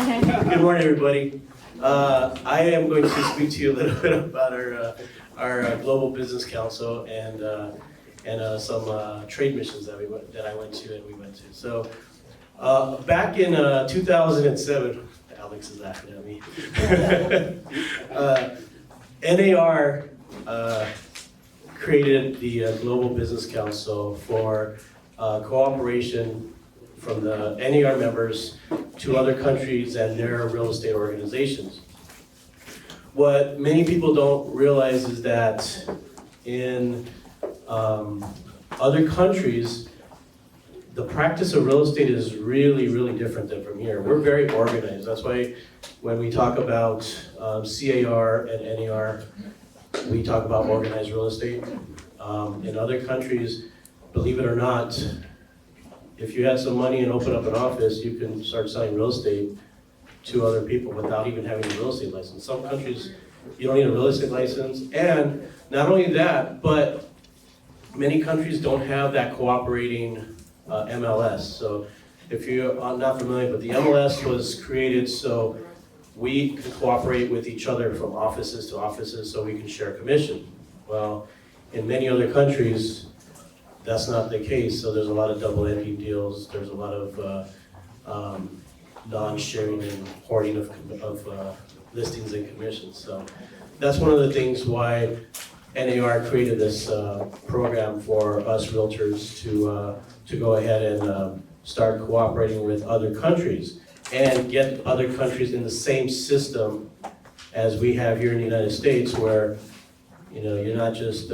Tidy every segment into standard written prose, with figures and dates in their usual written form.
Good morning, everybody. I am going to speak to you a little bit about our Global Business Council and some trade missions that I went to and we went to. So back in 2007, Alex is laughing at me. NAR created the Global Business Council for cooperation from the NAR members to other countries and their real estate organizations. What many people don't realize is that in other countries, the practice of real estate is really, really different than from here. We're very organized. That's why when we talk about CAR and NAR, we talk about organized real estate. In other countries, believe it or not, if you had some money and open up an office, you can start selling real estate to other people without even having a real estate license. Some countries, you don't need a real estate license. And not only that, but many countries don't have that cooperating MLS. So if you're not familiar, but the MLS was created so we can cooperate with each other from offices to offices so we can share commission. Well, in many other countries, that's not the case. So there's a lot of double entry deals. There's a lot of non-sharing and hoarding of listings and commissions. So that's one of the things why NAR created this program for us realtors to go ahead and start cooperating with other countries and get other countries in the same system as we have here in the United States, where you're not just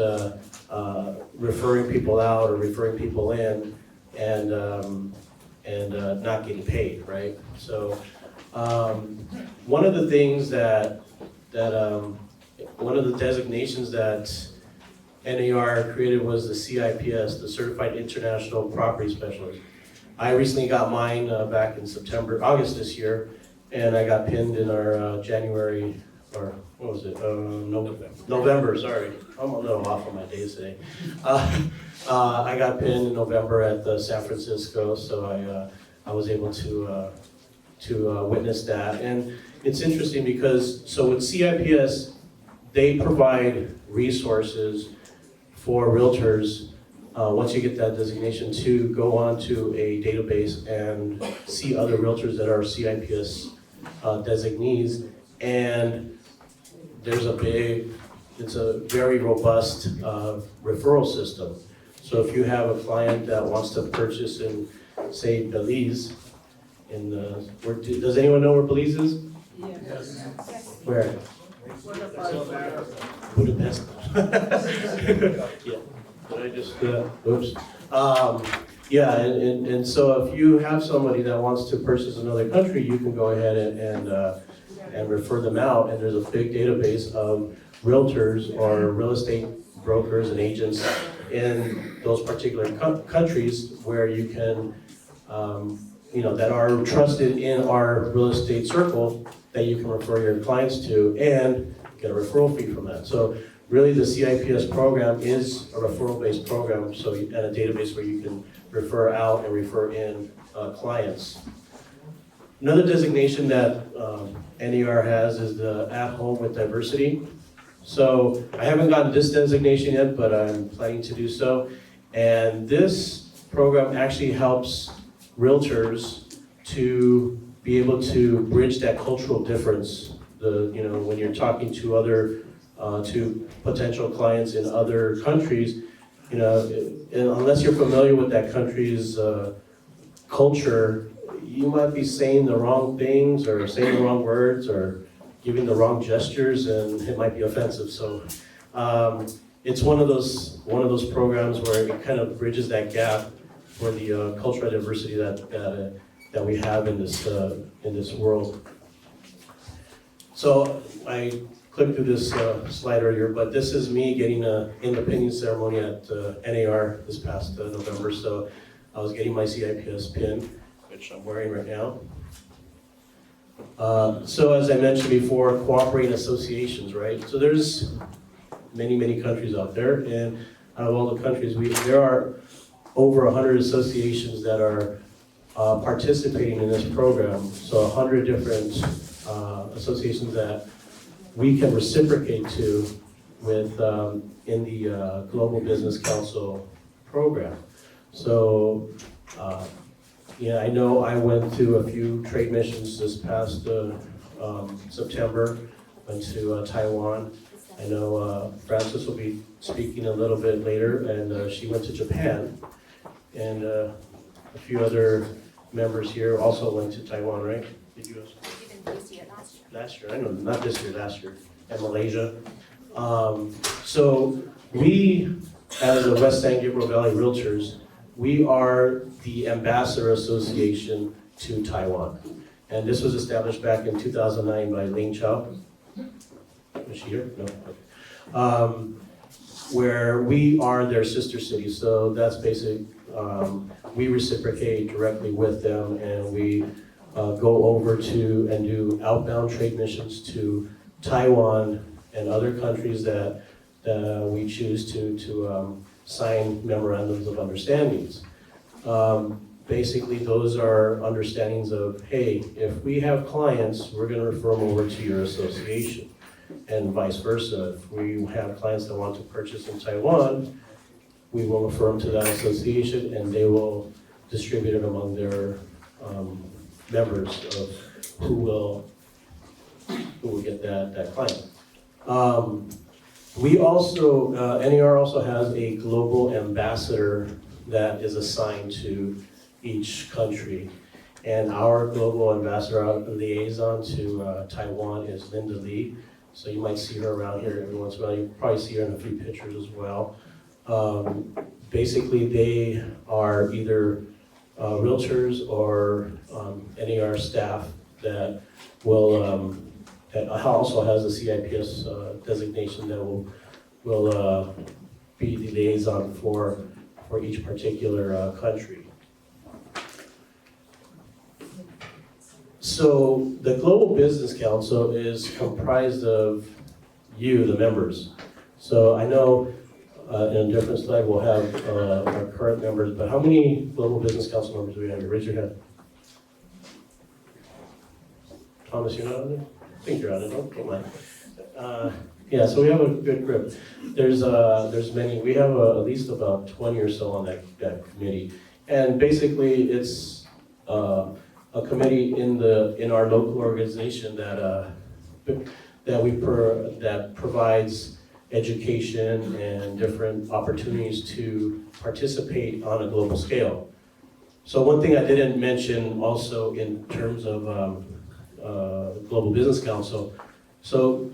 referring people out or referring people in and not getting paid, right? So one of the things one of the designations that NAR created was the CIPS, the Certified International Property Specialist. I recently got mine back in August this year, and I got pinned in our January, or what was it? November, sorry. I'm a little off on my days today. I got pinned in November at San Francisco, so I was able to witness that. And it's interesting because, so with CIPS, they provide resources for realtors once you get that designation to go onto a database and see other realtors that are CIPS designees. And there's it's a very robust referral system. So if you have a client that wants to purchase in, say, Belize, does anyone know where Belize is? Yes. Where? Budapest. Yeah. Did I just, oops. Yeah, and so if you have somebody that wants to purchase another country, you can go ahead and refer them out, and there's a big database of realtors or real estate brokers and agents in those particular countries where you can, that are trusted in our real estate circle that you can refer your clients to and get a referral fee from that. So really the CIPS program is a referral-based program, so and a database where you can refer out and refer in clients. Another designation that NAR has is the At Home with Diversity. So I haven't gotten this designation yet, but I'm planning to do so. And this program actually helps realtors to be able to bridge that cultural difference. When you're talking to other to potential clients in other countries, unless you're familiar with that country's culture, you might be saying the wrong things or saying the wrong words or giving the wrong gestures, and it might be offensive. So it's one of those programs where it kind of bridges that gap for the cultural diversity that we have in this world. So I clicked through this slide earlier, but this is me getting an independence ceremony at NAR this past November. So I was getting my CIPS pin, which I'm wearing right now. So as I mentioned before, cooperating associations, right? So there's many countries out there, and out of all the countries, there are over 100 associations that are participating in this program. So 100 different associations that we can reciprocate to with in the Global Business Council program. So yeah, I know I went to a few trade missions this past September. Went to Taiwan. I know Frances will be speaking a little bit later, and she went to Japan. And a few other members here also went to Taiwan, right? Did you also? This year, last year. Last year, I know, not this year, last year, and Malaysia. So we, as the West San Gabriel Valley Realtors, we are the Ambassador Association to Taiwan. And this was established back in 2009 by Ling Chao. Was she here? No. Okay. Where we are their sister city. So that's basic. We reciprocate directly with them, and we go over to and do outbound trade missions to Taiwan and other countries that we choose to sign memorandums of understandings. Basically, those are understandings of, hey, if we have clients, we're going to refer them over to your association, and vice versa. If we have clients that want to purchase in Taiwan, we will refer them to that association, and they will distribute it among their members of who will get that client. We also, NER also has a global ambassador that is assigned to each country. And our global ambassador liaison to Taiwan is Linda Lee. So you might see her around here every once in a while. You probably see her in a few pictures as well. Basically, they are either realtors or NER staff that will that also has a CIPS designation that will be the liaison for each particular country. So the Global Business Council is comprised of you, the members. So I know in a different slide we'll have our current members, but how many Global Business Council members do we have here? Raise your hand. Thomas, you're not on there? I think you're on it, don't mind. Yeah, so we have a good group. There's many, we have at least about 20 or so on that committee. And basically it's a committee in our local organization that provides education and different opportunities to participate on a global scale. So one thing I didn't mention also in terms of Global Business Council, so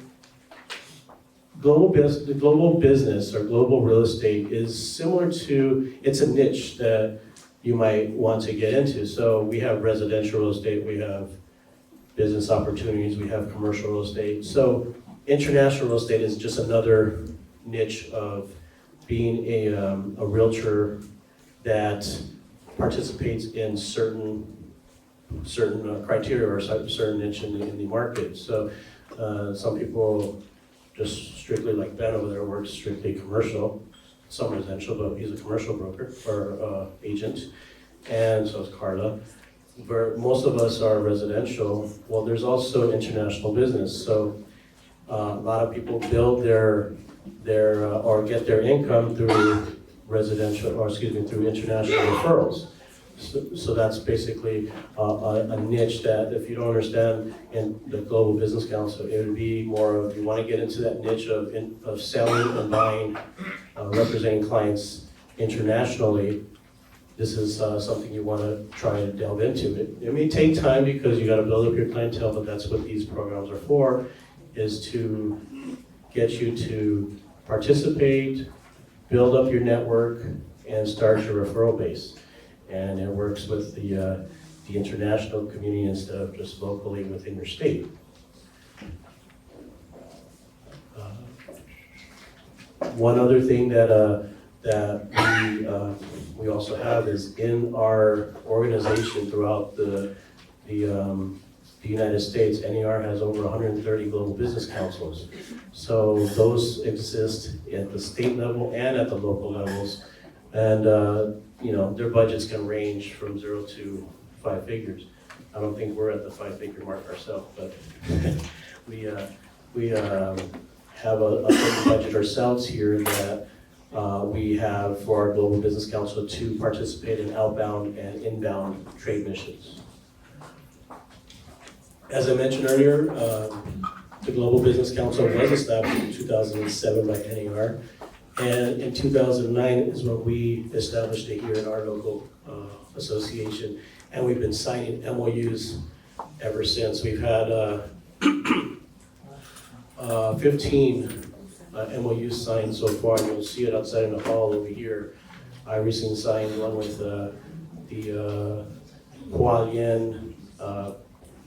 the global business or global real estate is similar to, it's a niche that you might want to get into. So we have residential real estate, we have business opportunities, we have commercial real estate. So international real estate is just another niche of being a realtor that participates in certain criteria or certain niche in the market. So some people just strictly, like Ben over there, works strictly commercial, some residential, but he's a commercial broker or agent, and so is Carla. Where most of us are residential, well, there's also international business. So a lot of people build their or get their income through through international referrals. So that's basically a niche that, if you don't understand in the Global Business Council, it would be more of, you want to get into that niche of selling and buying, representing clients internationally. This is something you want to try to delve into. It may take time because you got to build up your clientele, but that's what these programs are for, is to get you to participate, build up your network, and start your referral base. And it works with the international community instead of just locally within your state. One other thing that we also have is in our organization throughout the United States, NER has over 130 global business councils. So those exist at the state level and at the local levels. And their budgets can range from $0 to 5 figures. I don't think we're at the 5-figure mark ourselves, but we have a budget ourselves here that we have for our Global Business Council to participate in outbound and inbound trade missions. As I mentioned earlier, the Global Business Council was established in 2007 by NAR, and in 2009 is when we established it here in our local association, and we've been signing MOUs ever since. We've had 15 MOUs signed so far, and you'll see it outside in the hall over here. I recently signed one with the Hualien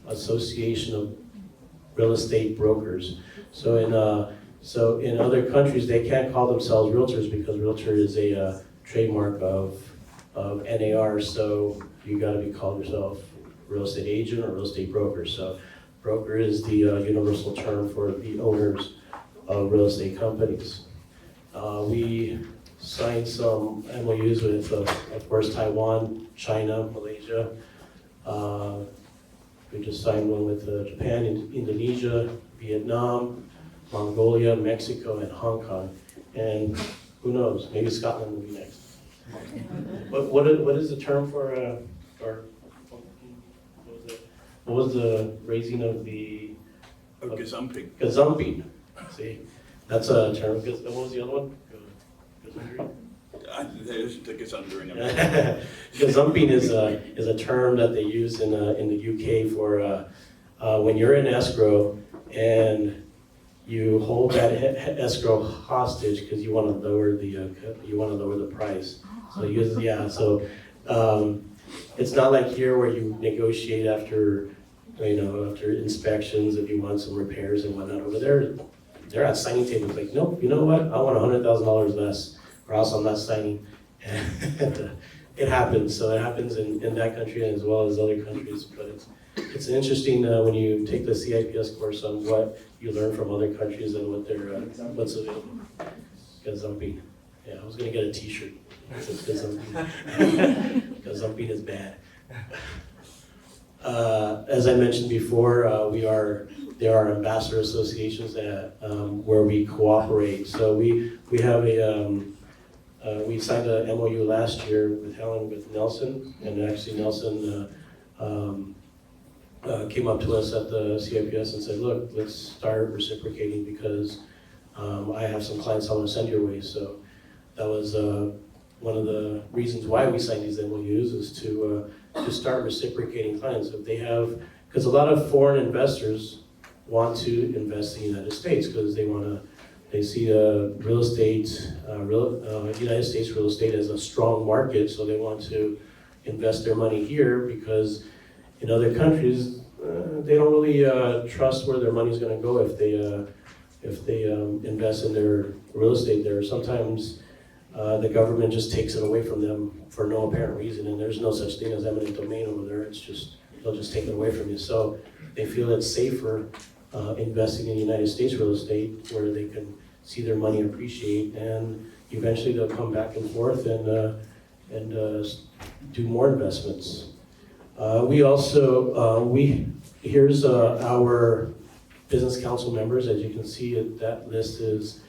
Association of Real Estate Brokers. So in other countries, they can't call themselves realtors because realtor is a trademark of NAR. So you got to be called yourself real estate agent or real estate broker. So broker is the universal term for the owners of real estate companies. We signed some MOUs with, of course, Taiwan, China, Malaysia. We just signed one with Japan, Indonesia, Vietnam, Mongolia, Mexico, and Hong Kong. And who knows, maybe Scotland will be next. What is the term for, what was the raising of the? Gazumping. Gazumping. See, that's a term. What was the other one? There's the gazundering. Gazumping is a term that they use in the UK for when you're in escrow and you hold that escrow hostage because you want to lower the price. So it's not like here where you negotiate after inspections if you want some repairs and whatnot. Over there, they're at signing tables like, nope, you know what? I want $100,000 less, or else I'm not signing. And it happens. So it happens in that country as well as other countries. But it's interesting when you take the CIPS course on what you learn from other countries and what's available. Gazumping. Yeah, I was gonna get a T-shirt. It says Gazumping. Gazumping is bad. As I mentioned before, there are ambassador associations that where we cooperate. So we have we signed a MOU last year with Helen with Nelson, and actually Nelson came up to us at the CIPS and said, look, let's start reciprocating because I have some clients I want to send your way. So that was one of the reasons why we signed these MOUs is to start reciprocating clients. If they have, because a lot of foreign investors want to invest in the United States because they see real estate, United States real estate as a strong market, so they want to invest their money here because in other countries they don't really trust where their money's going to go if they invest in their real estate there. Sometimes the government just takes it away from them for no apparent reason, and there's no such thing as eminent domain over there. It's just, they'll just take it away from you. So they feel it's safer investing in United States real estate where they can see their money appreciate, and eventually they'll come back and forth and do more investments. We also, here's our business council members. As you can see, that list is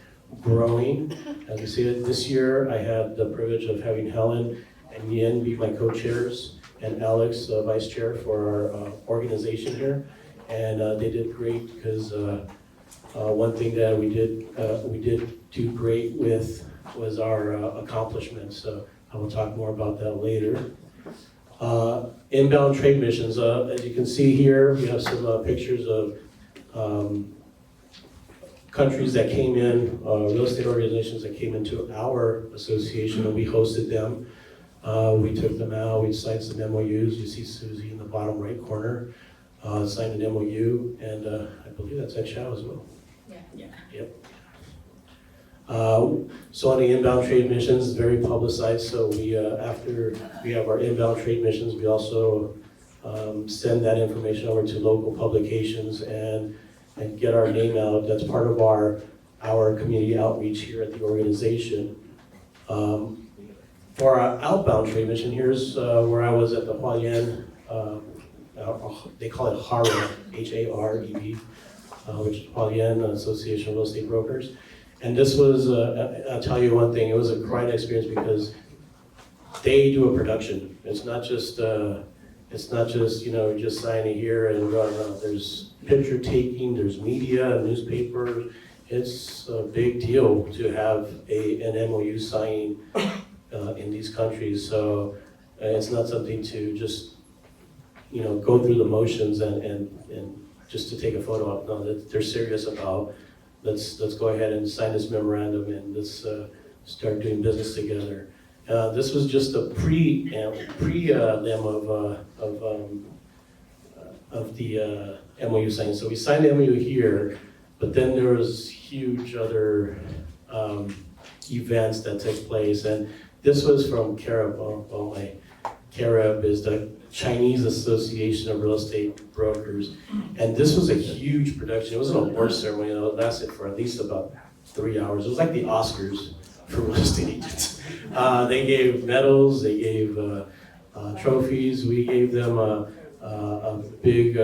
growing. As you see, this year I had the privilege of having Helen and Yin be my co-chairs and Alex vice chair for our organization here, and they did great because one thing that we did do great with was our accomplishments. So I will talk more about that later. Inbound trade missions. As you can see here, we have some pictures of countries that came in, real estate organizations that came into our association, and we hosted them. We took them out, we signed some MOUs. You see Susie in the bottom right corner, signed an MOU, and I believe that's Ed Chow as well. Yeah. Yep. So on the inbound trade missions, very publicized. So we, after we have our inbound trade missions, we also send that information over to local publications and get our name out. That's part of our community outreach here at the organization. For our outbound trade mission, here's where I was at the Hualien they call it HAREB, H-A-R-E-B, which is Hualien Association of Real Estate Brokers. And this was, I'll tell you one thing, it was a great experience because they do a production. It's not just just sign it here and go around. There's picture taking, there's media, newspapers. It's a big deal to have an MOU signing in these countries. So it's not something to just go through the motions and just to take a photo op. No, they're serious about let's go ahead and sign this memorandum and let's start doing business together. This was just a pre-them of the MOU signing. So we signed the MOU here, but then there was huge other events that took place, and this was from CAREB. CAREB is the Chinese Association of Real Estate Brokers, and this was a huge production. It was an award ceremony that lasted for at least about 3 hours. It was like the Oscars for real estate agents. They gave medals, they gave trophies. We gave them a big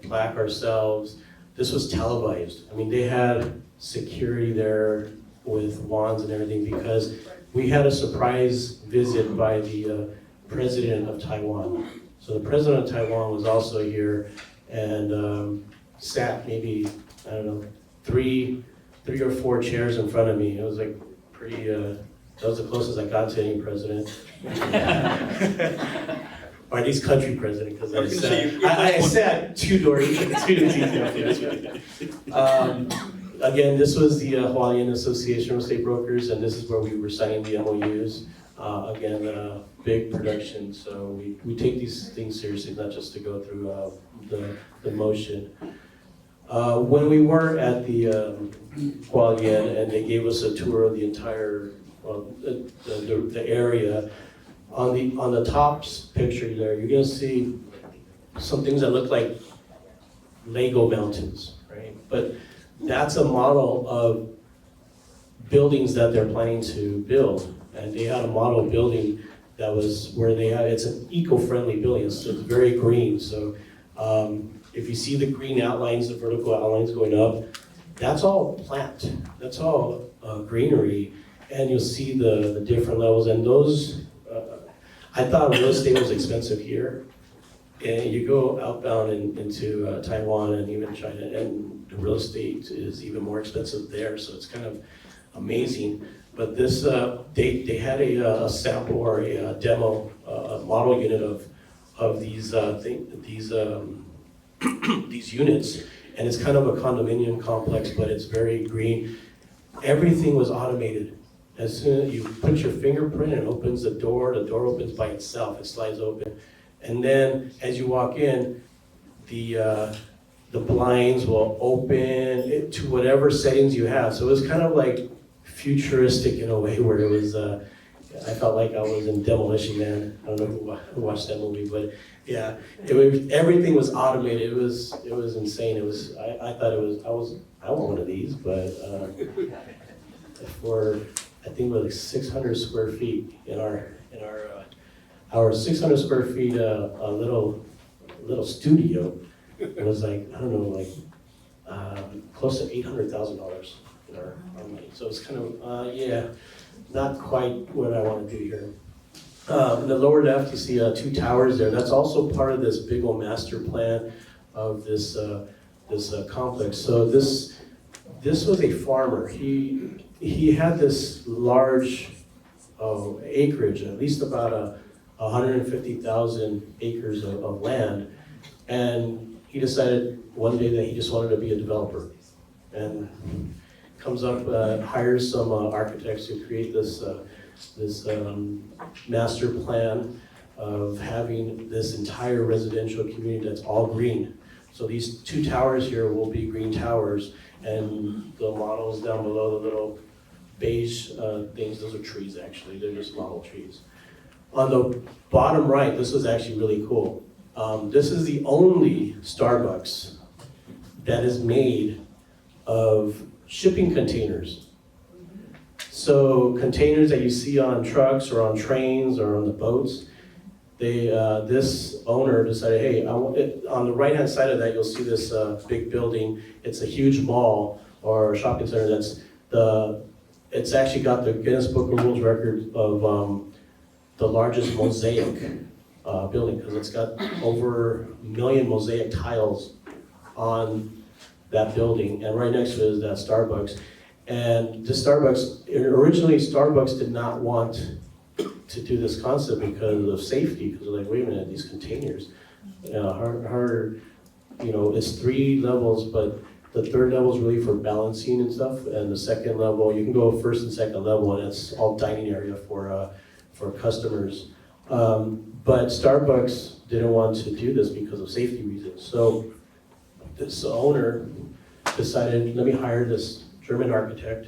plaque ourselves. This was televised. I mean, they had security there with wands and everything because we had a surprise visit by the president of Taiwan. So the president of Taiwan was also here and sat maybe, I don't know, three or four chairs in front of me. It was like pretty, that was the closest I got to any president. Or at least country president, because I sat two doors to the again, this was the Hualien Association of State Brokers, and this is where we were signing the MOUs. Again, big production, so we take these things seriously, not just to go through the motion. When we were at the Hualien and they gave us a tour of the entire the area, on the top picture there, you're gonna see some things that look like Lego mountains, right? But that's a model of buildings that they're planning to build. And they had a model building that was where it's an eco-friendly building, so it's very green. So if you see the green outlines, the vertical outlines going up, that's all plant, that's all greenery. And you'll see the different levels. And those, I thought real estate was expensive here. And you go outbound into Taiwan and even China, and the real estate is even more expensive there. So it's kind of amazing. But this, they had a sample or a demo, a model unit of these these units, and it's kind of a condominium complex, but it's very green. Everything was automated. As soon as you put your fingerprint, it opens the door opens by itself, it slides open. And then as you walk in, the blinds will open to whatever settings you have. So it was kind of like futuristic in a way where it was, I felt like I was in Demolition Man. I don't know who watched that movie, but yeah, everything was automated. It was insane. I thought I want one of these, but for, I think we're like 600 square feet in our 600 square feet, a little studio. It was like, I don't know, like close to $800,000 in our money. So it's kind of, yeah, not quite what I want to do here. In the lower left, you see 2 towers there. That's also part of this big old master plan of this complex. So this was a farmer. He had this large acreage, at least about 150,000 acres of land, and he decided one day that he just wanted to be a developer, and comes up, hires some architects to create this master plan of having this entire residential community that's all green. So these 2 towers here will be green towers, and the models down below, the little beige things, those are trees actually, they're just model trees. On the bottom right, this was actually really cool. This is the only Starbucks that is made of shipping containers. So containers that you see on trucks or on trains or on the boats, this owner decided, hey, I want it, on the right-hand side of that, you'll see this big building. It's a huge mall or shopping center it's actually got the Guinness Book of World Record of the largest mosaic building, because it's got over 1 million mosaic tiles on that building, and right next to it is that Starbucks. And the originally Starbucks did not want to do this concept because of safety, because they're like, wait a minute, these containers, it's 3 levels, but the 3rd level is really for balancing and stuff, and the 2nd level, you can go 1st and 2nd level, and it's all dining area for customers. But Starbucks didn't want to do this because of safety reasons. So this owner decided, let me hire this German architect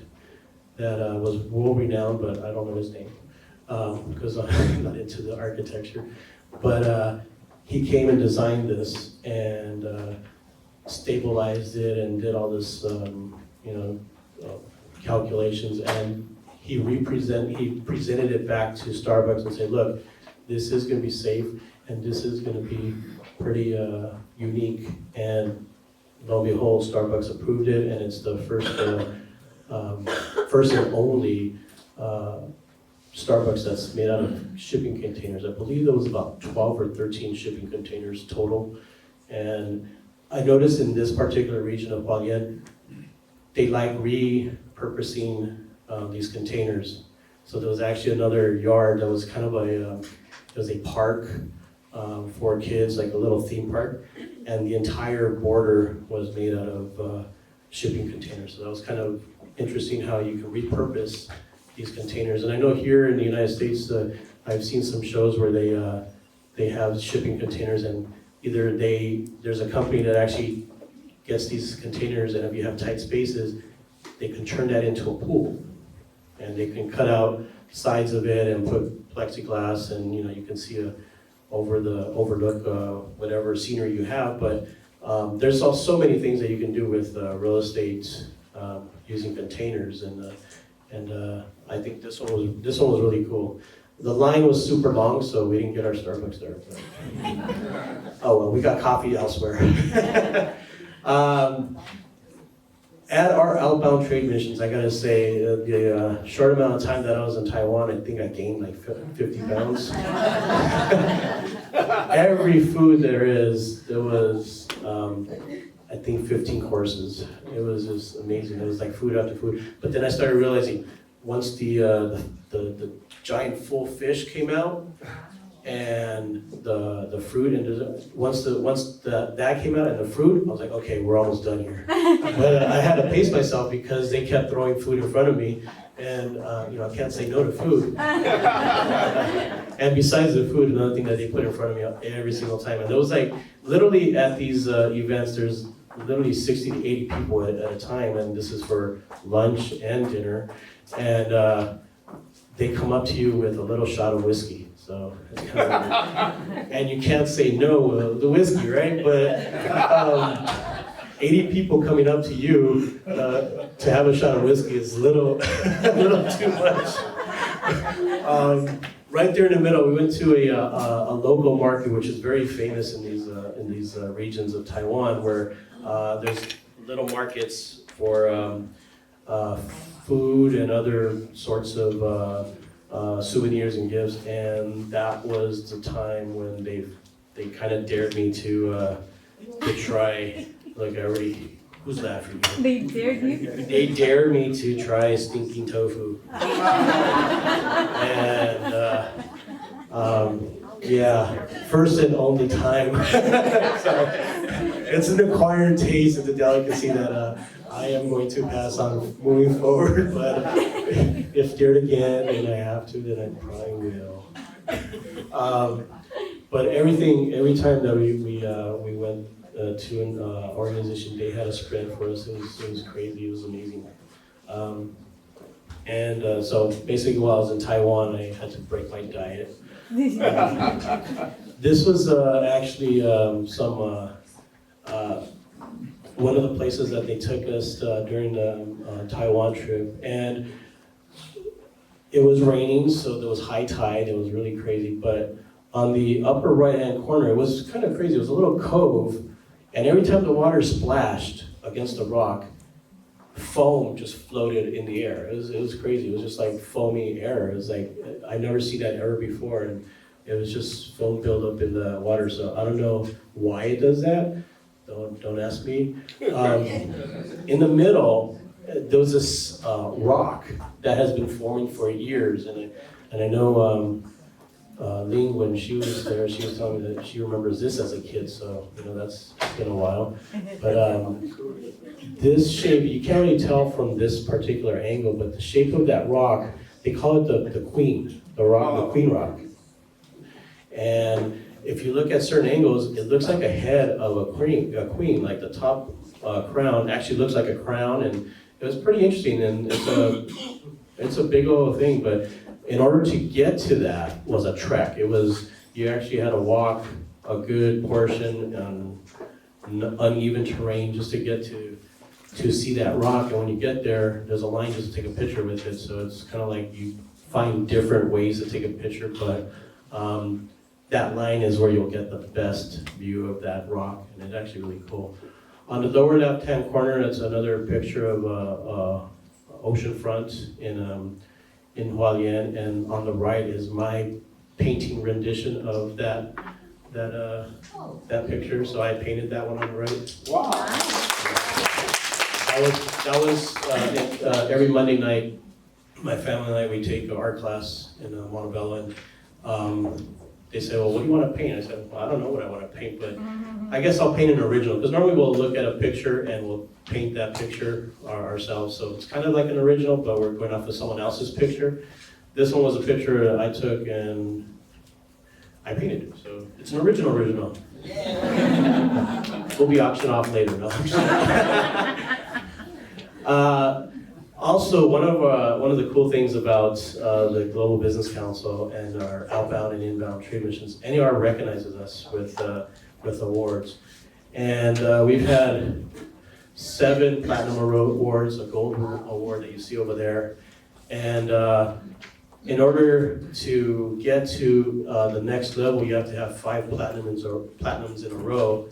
that was world-renowned, but I don't know his name because I'm not into the architecture. But he came and designed this and stabilized it and did all this, calculations, and he presented it back to Starbucks and said, look, this is going to be safe and this is going to be pretty unique. And lo and behold, Starbucks approved it, and it's the first and only Starbucks that's made out of shipping containers. I believe there was about 12 or 13 shipping containers total. And I noticed in this particular region of Hualien, they like repurposing these containers. So there was actually another yard that was kind of it was a park for kids, like a little theme park, and the entire border was made out of shipping containers. So that was kind of interesting how you can repurpose these containers. And I know here in the United States, I've seen some shows where they have shipping containers, and either there's a company that actually gets these containers, and if you have tight spaces, they can turn that into a pool. And they can cut out sides of it and put plexiglass, and you can see overlook whatever scenery you have. But there's also so many things that you can do with real estate using containers, and I think this one was really cool. The line was super long, so we didn't get our Starbucks there. But oh well, we got coffee elsewhere. At our outbound trade missions, I gotta say, the short amount of time that I was in Taiwan, I think I gained like 50 pounds. Every food there was, I think 15 courses. It was just amazing. It was like food after food. But then I started realizing, once the giant full fish came out, and the fruit, and once that came out and the fruit, I was like, okay, we're almost done here. But I had to pace myself because they kept throwing food in front of me, and I can't say no to food. And besides the food, another thing that they put in front of me every single time, and there was like literally at these events, there's literally 60 to 80 people at a time, and this is for lunch and dinner, and they come up to you with a little shot of whiskey. So it's kind of weird. And you can't say no the whiskey, right? But 80 people coming up to you to have a shot of whiskey is a little too much. Right there in the middle, we went to a local market, which is very famous in these regions of Taiwan, where there's little markets for food and other sorts of souvenirs and gifts, and that was the time when they kind of dared me to try, like who's laughing? They dared you? They dared me to try stinking tofu. And yeah, first and only time. So it's an acquired taste of the delicacy that I am going to pass on moving forward, but if dared again and I have to, then I probably will. But every time that we went to an organization, they had a spread for us. It was crazy. It was amazing. And so basically, while I was in Taiwan, I had to break my diet. This was actually one of the places that they took us during the Taiwan trip, and it was raining, so there was high tide. It was really crazy, but on the upper right-hand corner, it was kind of crazy. It was a little cove, and every time the water splashed against the rock, foam just floated in the air. It was crazy. It was just like foamy air. It was like, I never seen that ever before, and it was just foam buildup in the water. So I don't know why it does that. Don't ask me. In the middle, there was this rock that has been forming for years, and I know Ling, when she was there, she was telling me that she remembers this as a kid. So that's been a while. But this shape, you can't really tell from this particular angle, but the shape of that rock, they call it the queen, the queen rock. And if you look at certain angles, it looks like a head of a queen, like the top crown actually looks like a crown, and it was pretty interesting. And it's a big old thing, but in order to get to that was a trek. You actually had to walk a good portion on uneven terrain just to get to see that rock. And when you get there, there's a line just to take a picture with it. So it's kind of like you find different ways to take a picture, but that line is where you'll get the best view of that rock, and it's actually really cool. On the lower left-hand corner, it's another picture of oceanfront in Hualien, and on the right is my painting rendition of that picture. So I painted that one on the right. Wow. That was every Monday night. My family and I, we take an art class in Montebello, and they said, well, what do you want to paint? I said, well, I don't know what I want to paint, but I guess I'll paint an original, because normally we'll look at a picture and we'll paint that picture ourselves. So it's kind of like an original, but we're going off of someone else's picture. This one was a picture that I took and I painted it, so it's an original. Will be auctioned off later. No? Also, one of the cool things about the Global Business Council and our outbound and inbound trade missions, NER recognizes us with awards, and we've had 7 platinum awards, a gold award that you see over there, and in order to get to the next level, you have to have 5 platinums in a row.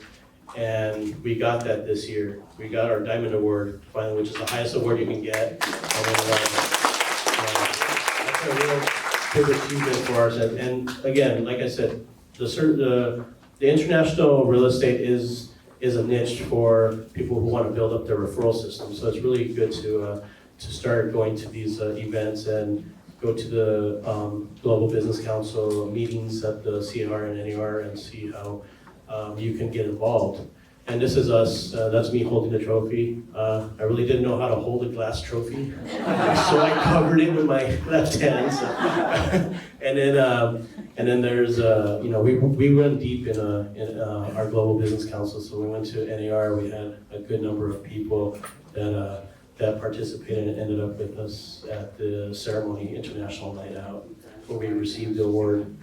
And we got that this year. We got our Diamond Award, finally, which is the highest award you can get. And that's a real big achievement for us. And again, like I said, the international real estate is a niche for people who want to build up their referral system. So it's really good to start going to these events and go to the Global Business Council meetings at the CNR and NER and see how you can get involved. And this is us, that's me holding the trophy. I really didn't know how to hold a glass trophy, so I covered it with my left hand. So. and then there's, we run deep in our Global Business Council, so we went to NER, we had a good number of people that participated and ended up with us at the ceremony, International Night Out, where we received the award.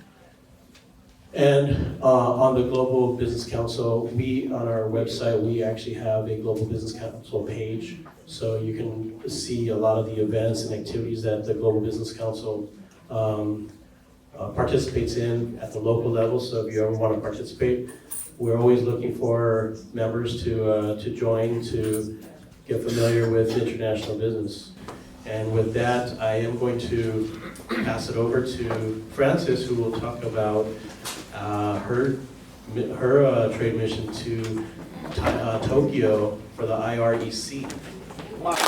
And on the Global Business Council, on our website, we actually have a Global Business Council page. So you can see a lot of the events and activities that the Global Business Council participates in at the local level. So if you ever want to participate, we're always looking for members to join, to get familiar with international business. And with that, I am going to pass it over to Frances, who will talk about her trade mission to Tokyo for the IREC. Good morning,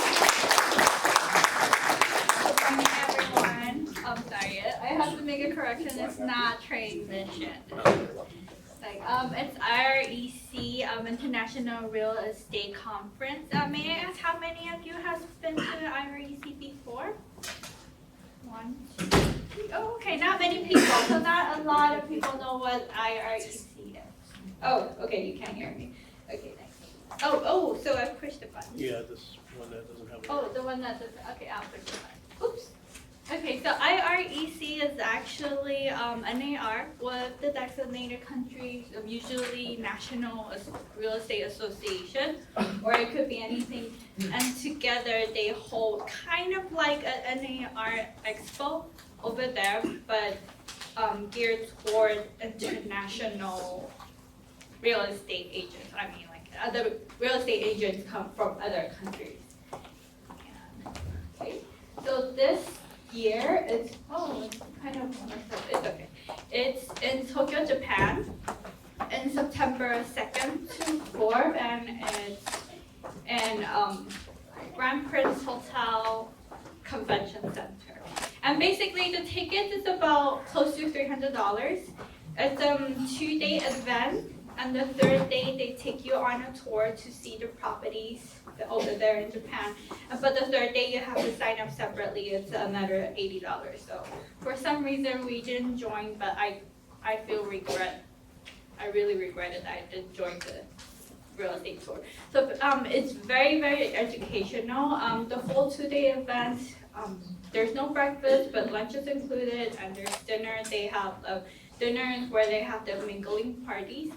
everyone. I'm sorry, I have to make a correction. It's not trade mission. It's IREC, International Real Estate Conference. May I ask how many of you have been to the IREC before? 1, 2, 3. Oh, okay, not many people. So not a lot of people know what IREC is. Oh, okay, you can't hear me. Okay, thanks. Oh, so I pushed the button. Yeah, this one that doesn't have it. Oh, the one that doesn't. Okay, I'll push the button. Oops. Okay, so IREC is actually NAR, one of the designated countries of usually National Real Estate Association, or it could be anything. And together they hold kind of like a NAR Expo over there, but geared toward international real estate agents. I mean, like other real estate agents come from other countries. Okay, so this year it's kind of messed up. It's okay. It's in Tokyo, Japan, in September 2nd to 4th, and it's in Grand Prince Hotel Convention Center. And basically the ticket is about close to $300. It's a 2-day event, and the third day they take you on a tour to see the properties over there in Japan. But the third day you have to sign up separately. It's another $80. So for some reason we didn't join, but I feel regret. I really regretted I didn't join the real estate tour. So it's very, very educational. The full 2-day event, there's no breakfast, but lunch is included, and there's dinner. They have dinners where they have the mingling parties.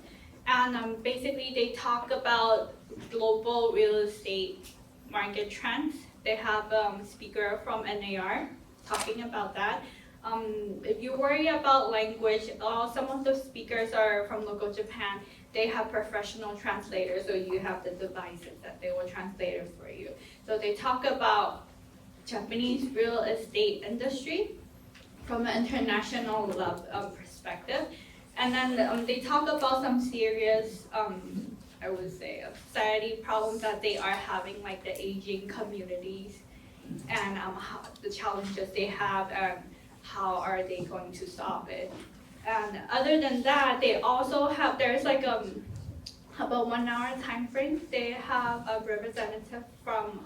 And basically they talk about global real estate market trends. They have a speaker from NAR talking about that. If you worry about language, some of the speakers are from local Japan. They have professional translators, so you have the devices that they will translate it for you. So they talk about Japanese real estate industry from an international perspective. And then they talk about some serious, I would say, society problems that they are having, like the aging communities, and how the challenges they have, and how are they going to solve it. And other than that, they also have, there's like about 1 hour time frame. They have a representative from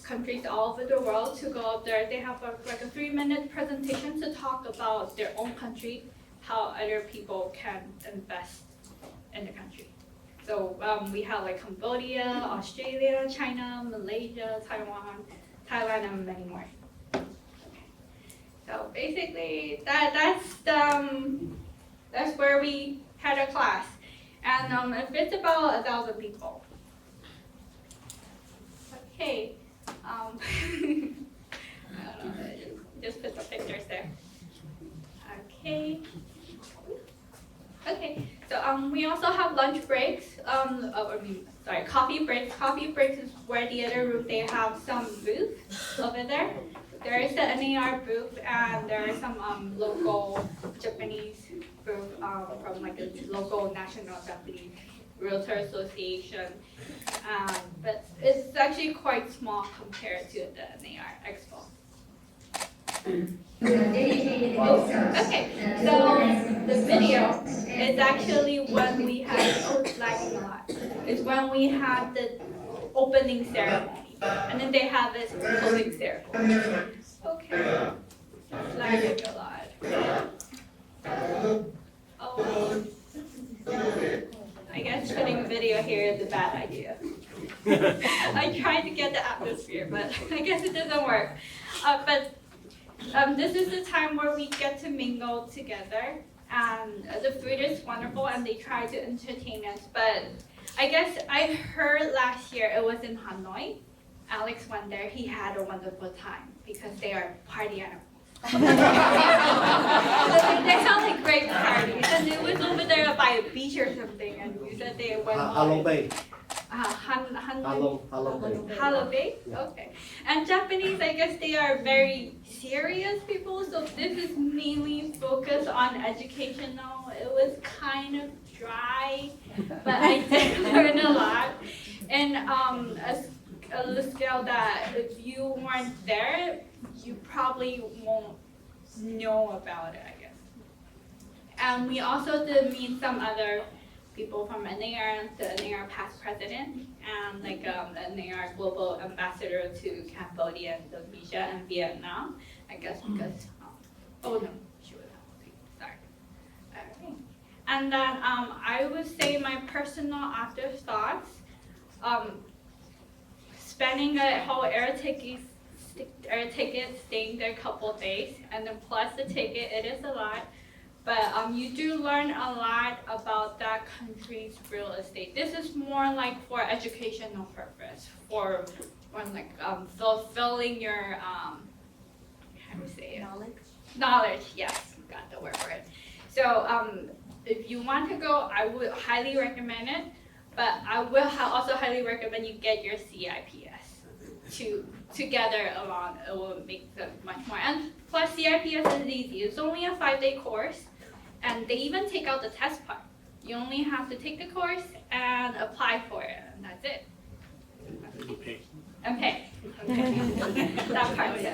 countries all over the world to go up there. They have like a 3-minute presentation to talk about their own country, how other people can invest in the country. So we have like Cambodia, Australia, China, Malaysia, Taiwan, Thailand, and many more. So basically, that's where we had a class, and if it's about 1,000 people. Okay, I don't know, just put the pictures there. Okay. Okay. So we also have lunch breaks. Coffee breaks. Coffee breaks is where the other room they have some booths over there. There is the NAR booth, and there is some local Japanese booth from like a local national Japanese Realtor Association. But it's actually quite small compared to the NAR Expo. Okay, so the video is actually when we had, it's lagging a lot. It's when we had the opening ceremony. And then they have this closing ceremony. Okay. It's lagging a lot. Oh. I guess putting a video here is a bad idea. I tried to get the atmosphere, but I guess it doesn't work. This is the time where we get to mingle together, and the food is wonderful, and they try to entertain us. But I guess I heard last year it was in Hanoi. Alex went there. He had a wonderful time because they are party animals. They sound like great parties, and it was over there by a beach or something. And you said they went. Halong Bay. Halong Bay? Okay. And Japanese, I guess they are very serious people, so this is mainly focused on educational. It was kind of dry, but I did learn a lot. And a scale that if you weren't there, you probably won't know about it, I guess. And we also did meet some other people from NAR, the NAR past president, and like the NAR global ambassador to Cambodia, Indonesia, and Vietnam. I guess because, oh no, she was okay, sorry. Alright. And then I would say my personal afterthoughts, spending a whole air ticket, staying there a couple days, and then plus the ticket, it is a lot. But you do learn a lot about that country's real estate. This is more like for educational purpose, for like fulfilling your how do you say it? Knowledge, yes. forgot the word for it. So if you want to go, I would highly recommend it, but I will also highly recommend you get your CIPS together along. It will make it much more. And plus CIPS is easy. It's only a 5-day course, and they even take out the test part. You only have to take the course and apply for it, and that's it. Okay. Okay. That part too.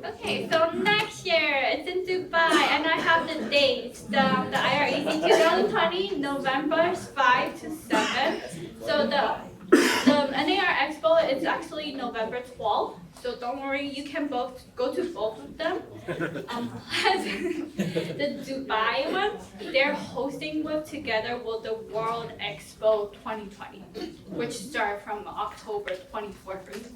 Okay, so next year it's in Dubai, and I have the dates. The IREC 2020, November 5 to 7. So the NAR Expo is actually November 12th. So don't worry, you can both go to both of them. Plus, the Dubai one, they're hosting together with the World Expo 2020, which start from October 24th through 20th.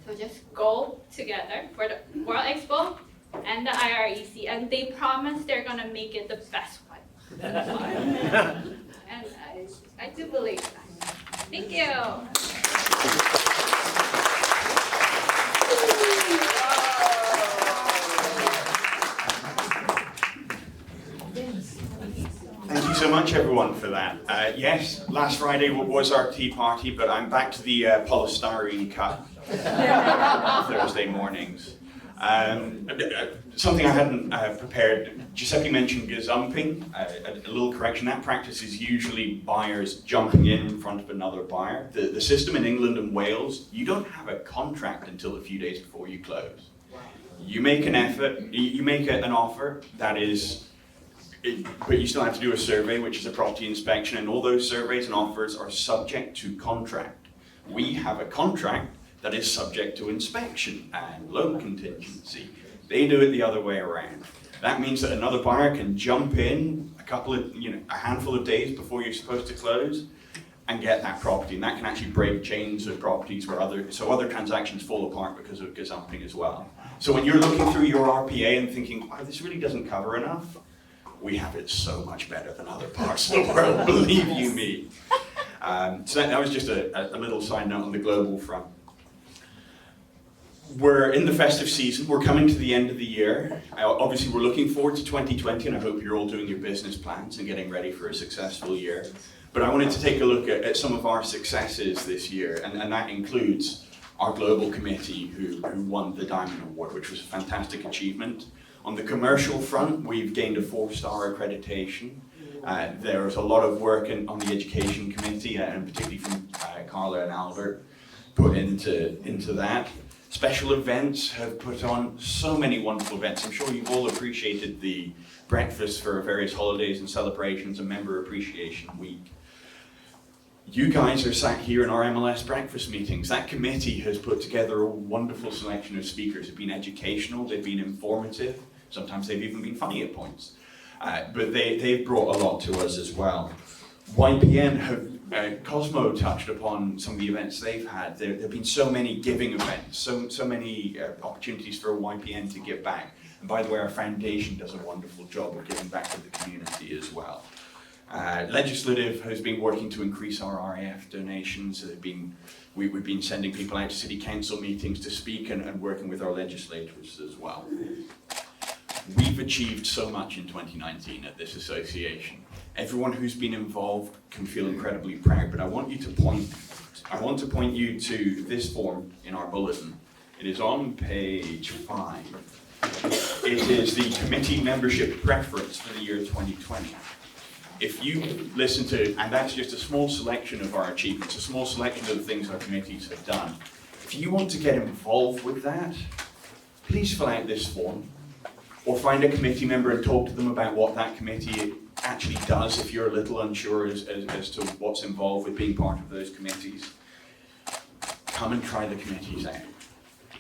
So just go together for the World Expo and the IREC, and they promise they're gonna make it the best one. And I do believe that. Thank you. Thank you so much, everyone, for that. Yes, last Friday was our tea party, but I'm back to the polystyrene cup Thursday mornings. Something I hadn't prepared. Giuseppe mentioned gazumping. A little correction. That practice is usually buyers jumping in front of another buyer. The system in England and Wales, you don't have a contract until a few days before you close. You make an effort. You make an offer that is. But you still have to do a survey, which is a property inspection, and all those surveys and offers are subject to contract. We have a contract that is subject to inspection and loan contingency. They do it the other way around. That means that another buyer can jump in a handful of days before you're supposed to close and get that property, and that can actually break chains of properties where other transactions fall apart because of gazumping as well. So when you're looking through your RPA and thinking, wow, this really doesn't cover enough, we have it so much better than other parts of the world, believe you me. So that was just a little side note on the global front. We're in the festive season, we're coming to the end of the year. Obviously we're looking forward to 2020, and I hope you're all doing your business plans and getting ready for a successful year. But I wanted to take a look at some of our successes this year, and that includes our global committee who won the Diamond Award, which was a fantastic achievement. On the commercial front, we've gained a 4-star accreditation. There's a lot of work on the education committee, and particularly from Carla and Albert, put into that. Special events have put on so many wonderful events. I'm sure you've all appreciated the breakfast for various holidays and celebrations and Member Appreciation Week. You guys are sat here in our MLS breakfast meetings. That committee has put together a wonderful selection of speakers. They've been educational, they've been informative, sometimes they've even been funny at points. But they've brought a lot to us as well. YPN Cosmo touched upon some of the events they've had. There have been so many giving events, so many opportunities for YPN to give back. And by the way, our foundation does a wonderful job of giving back to the community as well. Legislative has been working to increase our RAF donations. We've been sending people out to city council meetings to speak and working with our legislators as well. We've achieved so much in 2019 at this association. Everyone who's been involved can feel incredibly proud, but I want to point you to this form in our bulletin. It is on page 5. It is the committee membership preference for the year 2020. If you listen to, and that's just a small selection of our achievements, a small selection of the things our committees have done. If you want to get involved with that, please fill out this form, or find a committee member and talk to them about what that committee actually does if you're a little unsure as to what's involved with being part of those committees. Come and try the committees out.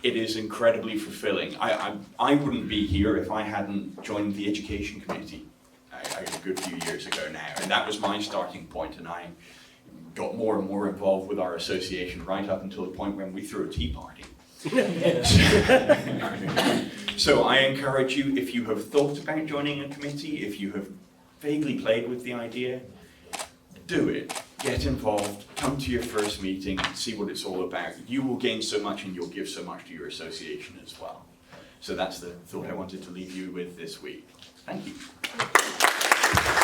It is incredibly fulfilling. I wouldn't be here if I hadn't joined the education committee a good few years ago now, and that was my starting point, and I got more and more involved with our association right up until the point when we threw a tea party. So I encourage you, if you have thought about joining a committee, if you have vaguely played with the idea, do it. Get involved, come to your first meeting, see what it's all about. You will gain so much and you'll give so much to your association as well. So that's the thought I wanted to leave you with this week. Thank you.